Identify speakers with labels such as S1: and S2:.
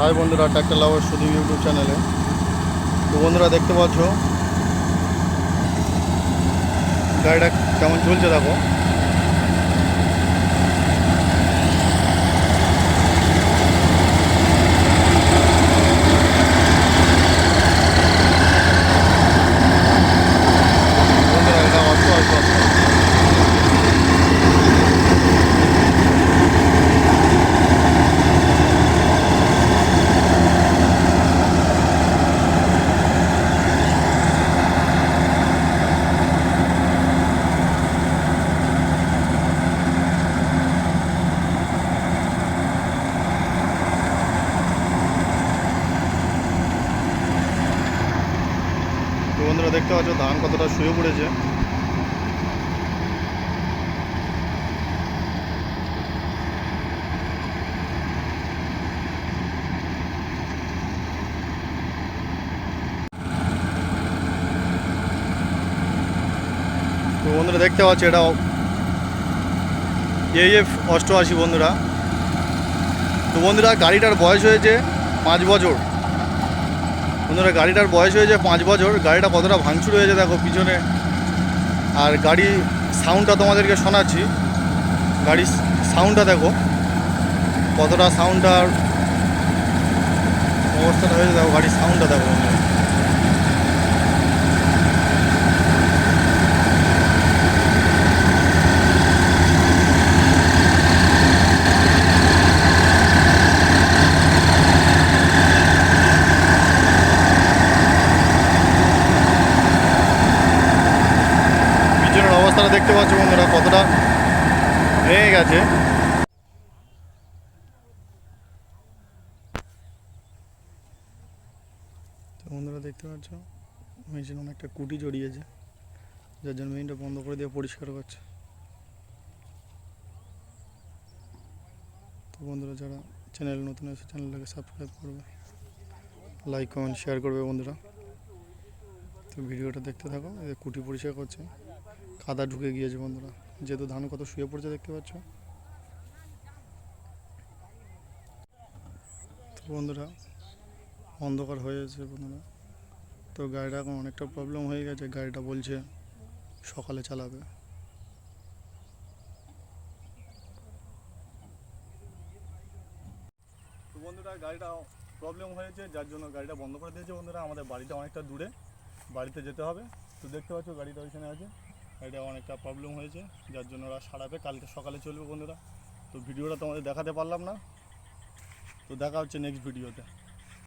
S1: High বন্ধুরা, tractor লাভার Sudip YouTube চ্যানেলে। তো বন্ধুরা দেখতে পাচ্ছ গাড়িটা কেমন চলছে দেখো। বন্ধুরা এটা অল্প অল্প তো বন্ধুরা দেখতে পাচ্ছ ধান কতটা শুয়ে পড়েছে। তো বন্ধুরা দেখতে পাচ্ছ এটা AF 88 বন্ধুরা। তো বন্ধুরা গাড়িটার বয়স হয়েছে 5 বছর। বন্ধুরা গাড়িটার বয়স হয়েছে 5 বছর। গাড়িটা কতটা ভাঙচুর হয়েছে দেখো পিছনে। আর গাড়ি সাউন্ডটা তোমাদেরকে শোনাচ্ছি। গাড়ির সাউন্ডটা দেখো কতটা সাউন্ডটার অবস্থাটা হয়েছে দেখো। গাড়ির সাউন্ডটা দেখো বন্ধুরা। পিছনের অবস্থাটা দেখতে পাচ্ছ বন্ধুরা কতটা ভেঙে গেছে। তো বন্ধুরা দেখতে পাচ্ছ মেশিন অনেকটা কুটি জড়িয়েছে, যার জন্য মেশিনটা বন্ধ করে দিয়ে পরিষ্কার করছে। তো বন্ধুরা যারা চ্যানেল নতুন আছে চ্যানেলটাকে সাবস্ক্রাইব করবে, লাইক কমেন্ট শেয়ার করবে বন্ধুরা। তো ভিডিওটা দেখতে থাকো। এদের কুটি পরিষ্কার করছে, কাদা ঢুকে গিয়েছে বন্ধুরা, যেহেতু ধান কত শুয়ে পড়ছে দেখতে পাচ্ছ। তো বন্ধুরা অন্ধকার হয়ে গেছে বন্ধুরা। তো গাড়িটা এখন অনেকটা প্রবলেম হয়ে গেছে। গাড়িটা বলছে সকালে চালাবে। তো বন্ধুরা গাড়িটা প্রবলেম হয়েছে, যার জন্য গাড়িটা বন্ধ করে দিয়েছে বন্ধুরা। আমাদের বাড়িটা অনেকটা দূরে, বাড়িতে যেতে হবে। তো দেখতে পাচ্ছ গাড়িটা ওইখানে আছে। গাড়িটা অনেকটা প্রবলেম হয়েছে, যার জন্য ওরা সারাবে, কালকে সকালে চলবে বন্ধুরা। তো ভিডিওটা তোমাদের দেখাতে পারলাম না। তো দেখা হচ্ছে নেক্সট ভিডিওতে।